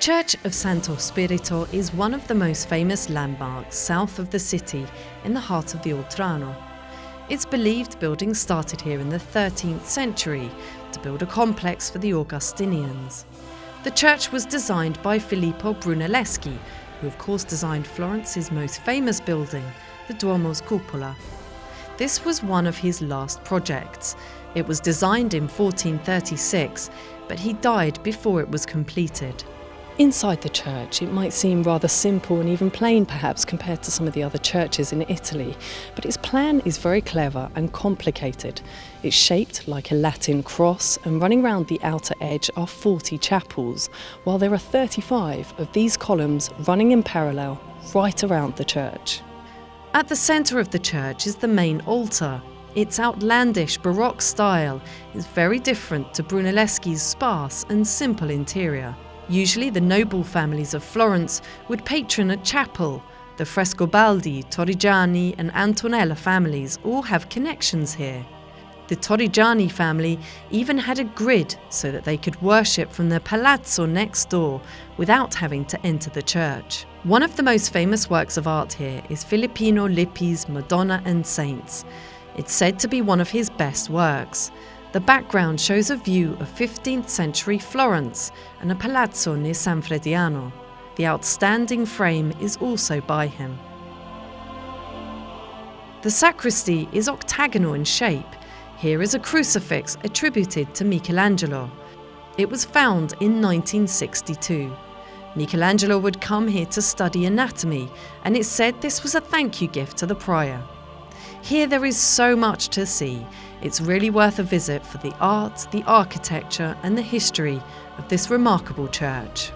Church of Santo Spirito is one of the most famous landmarks south of the city in the heart of the Oltrarno. It's believed building started here in the 13th century to build a complex for the Augustinians. The church was designed by Filippo Brunelleschi, who of course designed Florence's most famous building, the Duomo's cupola. This was one of his last projects. It was designed in 1436, but he died before it was completed. Inside the church, it might seem rather simple and even plain perhaps compared to some of the other churches in Italy, but its plan is very clever and complicated. It's shaped like a Latin cross, and running round the outer edge are 40 chapels, while there are 35 of these columns running in parallel right around the church. At the centre of the church is the main altar. Its outlandish Baroque style is very different to Brunelleschi's sparse and simple interior. Usually the noble families of Florence would patron a chapel. The Frescobaldi, Torrigiani and Antonella families all have connections here. The Torrigiani family even had a grid so that they could worship from their palazzo next door without having to enter the church. One of the most famous works of art here is Filippino Lippi's Madonna and Saints. It's said to be one of his best works. The background shows a view of 15th century Florence and a palazzo near San Frediano. The outstanding frame is also by him. The sacristy is octagonal in shape. Here is a crucifix attributed to Michelangelo. It was found in 1962. Michelangelo would come here to study anatomy, and it's said this was a thank you gift to the prior. Here there is so much to see. It's really worth a visit for the art, the architecture and the history of this remarkable church.